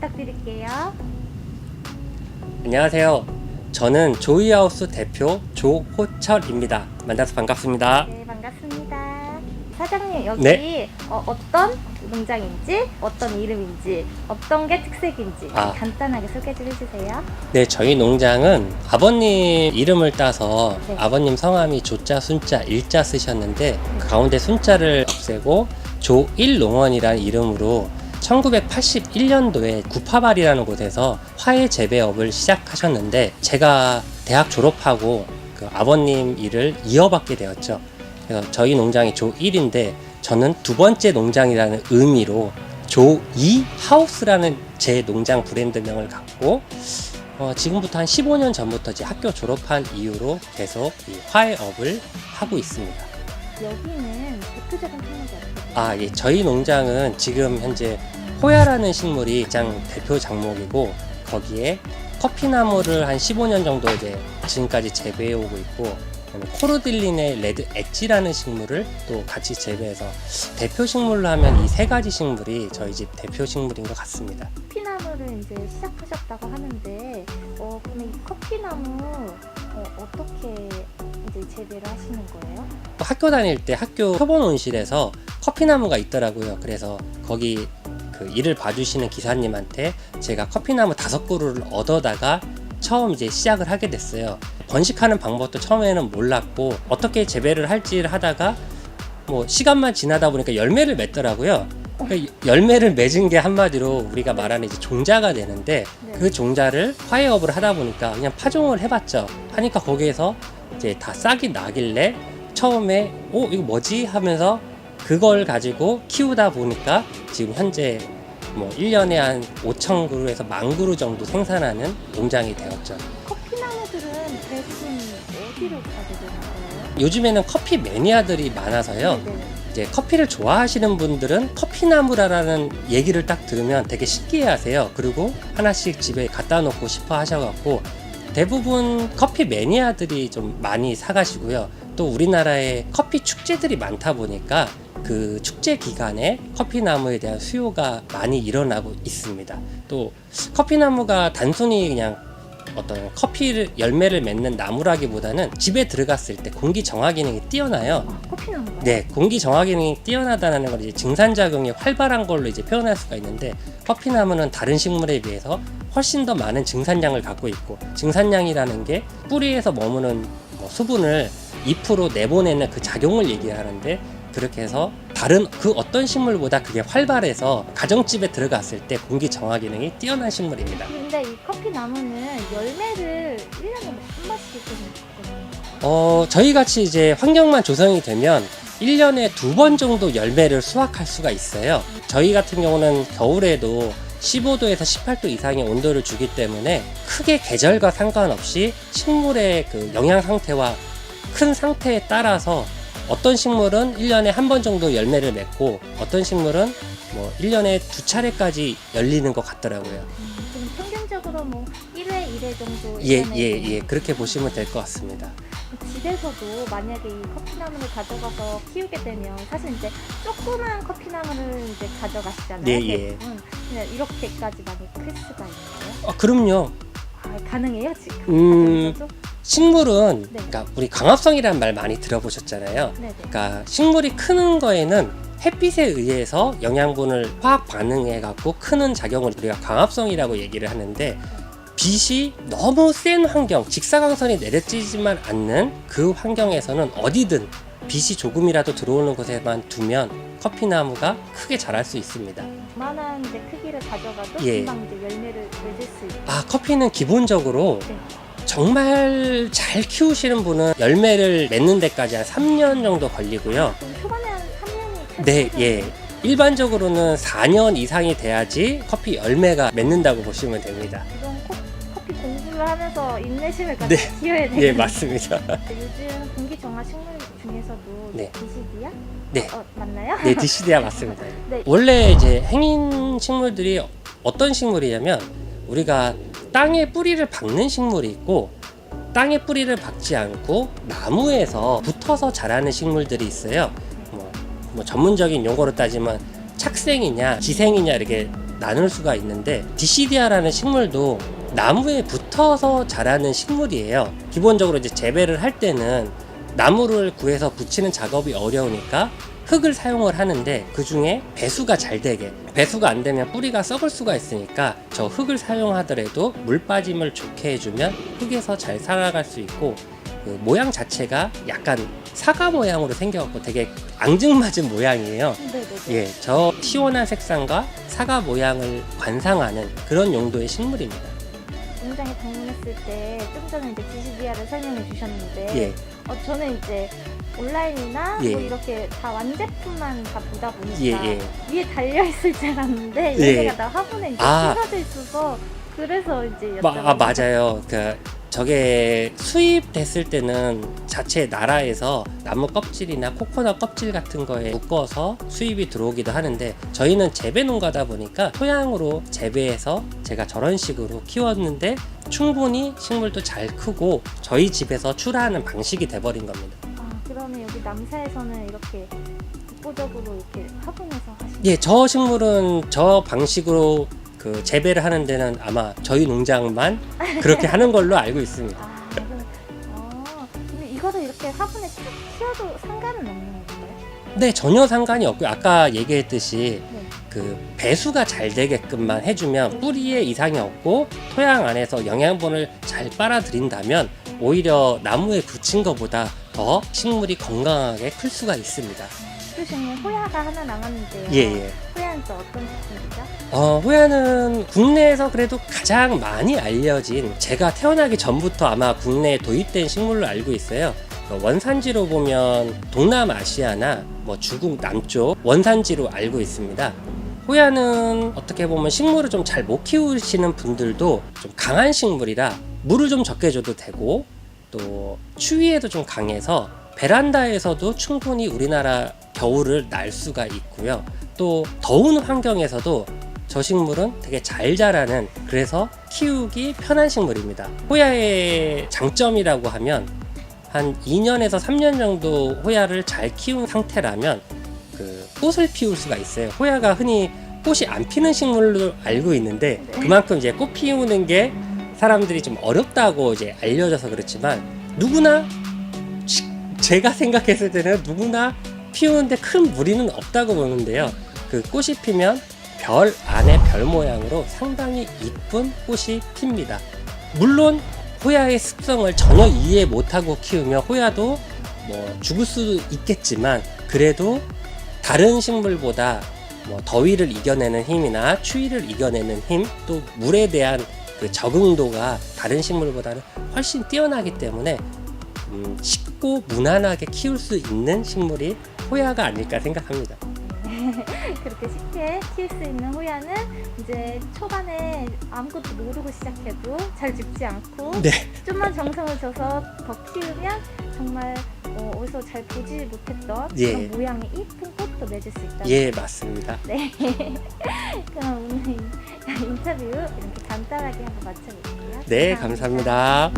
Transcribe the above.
부탁드릴게요. 안녕하세요. 저는 조이하우스 대표 조호철입니다. 만나서 반갑습니다. 네, 반갑습니다. 사장님, 여기 네. 어떤 농장인지, 어떤 이름인지, 어떤 게 특색인지 아. 간단하게 소개 좀 해주세요. 네, 저희 농장은 아버님 이름을 따서 네. 아버님 성함이 조자, 순자, 일자 쓰셨는데 그 가운데 순자를 없애고 조일농원이라는 이름으로 1981년도에 구파발이라는 곳에서 화훼 재배업을 시작하셨는데 제가 대학 졸업하고 그 아버님 일을 이어받게 되었죠. 그래서 저희 농장이 조1인데 저는 두 번째 농장이라는 의미로 조2 하우스라는 제 농장 브랜드명을 갖고 지금부터 한 15년 전부터 이제 학교 졸업한 이후로 계속 이 화훼업을 하고 있습니다. 여기는 대표적인 품목이 어떻게 예, 저희 농장은 지금 현재 호야라는 식물이 가장 대표 작목이고 거기에 커피나무를 한 15년 정도 이제 지금까지 재배해 오고 있고 코르딜린의 레드 엣지라는 식물을 또 같이 재배해서 대표 식물로 하면 이 세 가지 식물이 저희 집 대표 식물인 것 같습니다. 커피나무를 이제 시작하셨다고 하는데, 그러면 이 커피나무 어떻게 이제 재배를 하시는 거예요? 학교 다닐 때 학교 표본 온실에서 커피나무가 있더라고요. 그래서 거기 그 일을 봐주시는 기사님한테 제가 커피나무 5그루를 얻어다가 처음 이제 시작을 하게 됐어요. 번식하는 방법도 처음에는 몰랐고 어떻게 재배를 할지를 하다가 뭐 시간만 지나다 보니까 열매를 맺더라고요. 그 열매를 맺은 게 한마디로 우리가 말하는 이제 종자가 되는데 네. 그 종자를 화훼업을 하다 보니까 그냥 파종을 해봤죠. 하니까 거기에서 이제 다 싹이 나길래 처음에 이거 뭐지 하면서 그걸 가지고 키우다 보니까 지금 현재 뭐 1년에 한 5,000그루에서 10,000그루 정도 생산하는 농장이 되었죠. 커피나무들은 대충 어디로 가게 되는 거예요? 요즘에는 커피 매니아들이 많아서요. 네. 이제 커피를 좋아하시는 분들은 커피나무라는 얘기를 딱 들으면 되게 신기해 하세요. 그리고 하나씩 집에 갖다 놓고 싶어 하셔갖고 대부분 커피 매니아들이 좀 많이 사가시고요. 또 우리나라에 커피 축제들이 많다 보니까 그 축제 기간에 커피나무에 대한 수요가 많이 일어나고 있습니다. 또 커피나무가 단순히 그냥 어떤 커피 열매를 맺는 나무라기보다는 집에 들어갔을 때 공기 정화 기능이 뛰어나요. 커피나무가요? 네, 공기 정화 기능이 뛰어나다는 걸 이제 증산작용이 활발한 걸로 이제 표현할 수가 있는데 커피나무는 다른 식물에 비해서 훨씬 더 많은 증산량을 갖고 있고 증산량이라는 게 뿌리에서 머무는 수분을 잎으로 내보내는 그 작용을 얘기하는데 그렇게 해서 다른 그 어떤 식물보다 그게 활발해서 가정집에 들어갔을 때 공기 정화 기능이 뛰어난 식물입니다. 근데 이 커피나무는 열매를 1년에 한 번씩 좀 저희 같이 이제 환경만 조성이 되면 1년에 2번 정도 열매를 수확할 수가 있어요. 저희 같은 경우는 겨울에도 15도에서 18도 이상의 온도를 주기 때문에 크게 계절과 상관없이 식물의 그 영양 상태와 큰 상태에 따라서 어떤 식물은 1년에 한 번 정도 열매를 맺고 어떤 식물은 뭐 1년에 2차례까지 열리는 것 같더라고요. 그럼 평균적으로 뭐 1회, 2회 정도 예, 그렇게 보시면 될 것 같습니다. 집에서도 만약에 이 커피나무를 가져가서 키우게 되면 사실 이제 조그만 커피나무를 이제 가져가시잖아요. 예. 대부분. 그냥 이렇게까지 많이 클 수가 있나요? 그럼요. 가능해요 지금? 가져가셔도? 식물은 네. 그러니까 우리 광합성이라는 말 많이 들어보셨잖아요. 네네. 그러니까 식물이 크는 거에는 햇빛에 의해서 영양분을 화학 반응해 갖고 크는 작용을 우리가 광합성이라고 얘기를 하는데 빛이 너무 센 환경, 직사광선이 내려지지만 않는 그 환경에서는 어디든 빛이 조금이라도 들어오는 곳에만 두면 커피나무가 크게 자랄 수 있습니다. 만한 이제 크기를 가져가도 예. 금방 이제 열매를 맺을 수 있고. 커피는 기본적으로 네. 정말 잘 키우시는 분은 열매를 맺는 데까지 한 3년 정도 걸리고요. 그럼 초반에 한 3년이 네, 예. 일반적으로는 4년 이상이 돼야지 커피 열매가 맺는다고 보시면 됩니다. 이건 커피 공부를 하면서 인내심을 가지고 네. 키워야 돼요. 예, 맞습니다. 요즘 공기 정화 식물 중에서도 네. 디시디아? 네. 맞나요? 네, 디시디아 맞습니다. 네. 원래 이제 행인 식물들이 어떤 식물이냐면 우리가 땅에 뿌리를 박는 식물이 있고 땅에 뿌리를 박지 않고 나무에서 붙어서 자라는 식물들이 있어요. 뭐 전문적인 용어로 따지면 착생이냐 지생이냐 이렇게 나눌 수가 있는데 디시디아라는 식물도 나무에 붙어서 자라는 식물이에요. 기본적으로 이제 재배를 할 때는 나무를 구해서 붙이는 작업이 어려우니까 흙을 사용을 하는데 그 중에 배수가 잘 되게, 배수가 안 되면 뿌리가 썩을 수가 있으니까 저 흙을 사용하더라도 물 빠짐을 좋게 해주면 흙에서 잘 살아갈 수 있고, 그 모양 자체가 약간 사과 모양으로 생겨갖고 되게 앙증맞은 모양이에요. 네네네. 예, 저 시원한 색상과 사과 모양을 관상하는 그런 용도의 식물입니다. 농장에 방문했을 때 좀 전에 이제 디시디아를 설명해 주셨는데 예. 저는 이제 온라인이나 예. 뭐 이렇게 다 완제품만 다 보다 보니까 예. 위에 달려있을 줄 알았는데 예. 얘네가 다 화분에 이제 아. 쏟아져 있어서 그래서 이제 여쭤봤어요. 맞아요. 저게 수입됐을 때는 자체 나라에서 나무 껍질이나 코코넛 껍질 같은 거에 묶어서 수입이 들어오기도 하는데, 저희는 재배 농가다 보니까 토양으로 재배해서 제가 저런 식으로 키웠는데 충분히 식물도 잘 크고 저희 집에서 출하하는 방식이 돼버린 겁니다. 아, 그러면 여기 남사에서는 이렇게 독보적으로 이렇게 화분에서 하시는 예, 저 식물은 저 방식으로 그 재배를 하는 데는 아마 저희 농장만 그렇게 하는 걸로 알고 있습니다. 근데 이거를 이렇게 화분에 쭉 키워도 상관은 없는 건가요? 네, 전혀 상관이 없고요. 아까 얘기했듯이 네. 그 배수가 잘 되게끔만 해주면 뿌리에 이상이 없고 토양 안에서 영양분을 잘 빨아들인다면 오히려 나무에 붙인 것보다 더 식물이 건강하게 클 수가 있습니다. 교수님, 호야가 하나 남았는데요. 예. 호야는 또 어떤 식물이죠? 호야는 국내에서 그래도 가장 많이 알려진, 제가 태어나기 전부터 아마 국내에 도입된 식물로 알고 있어요. 원산지로 보면 동남아시아나 뭐 중국 남쪽 원산지로 알고 있습니다. 호야는 어떻게 보면 식물을 좀 잘 못 키우시는 분들도 좀 강한 식물이라 물을 좀 적게 줘도 되고, 또 추위에도 좀 강해서 베란다에서도 충분히 우리나라 겨울을 날 수가 있고요. 또 더운 환경에서도 저 식물은 되게 잘 자라는, 그래서 키우기 편한 식물입니다. 호야의 장점이라고 하면 한 2년에서 3년 정도 호야를 잘 키운 상태라면 그 꽃을 피울 수가 있어요. 호야가 흔히 꽃이 안 피는 식물로 알고 있는데 그만큼 이제 꽃 피우는 게 사람들이 좀 어렵다고 이제 알려져서 그렇지만, 누구나 제가 생각했을 때는 누구나 피우는데 큰 무리는 없다고 보는데요. 그 꽃이 피면 별 안에 별 모양으로 상당히 이쁜 꽃이 핍니다. 물론 호야의 습성을 전혀 이해 못하고 키우면 호야도 뭐 죽을 수도 있겠지만, 그래도 다른 식물보다 뭐 더위를 이겨내는 힘이나 추위를 이겨내는 힘, 또 물에 대한 그 적응도가 다른 식물보다는 훨씬 뛰어나기 때문에 쉽고 무난하게 키울 수 있는 식물이 호야가 아닐까 생각합니다. 그렇게 쉽게 키울 수 있는 호야는 이제 초반에 아무것도 모르고 시작해도 잘 죽지 않고, 네. 좀만 정성을 줘서 더 키우면 정말 어디서 잘 보지 못했던 예. 그런 모양의 이쁜 꽃도 맺을 수 있다. 예, 맞습니다. 네. 그럼 오늘 인터뷰 이렇게 간단하게 한번 마쳐볼게요. 네, 감사합니다.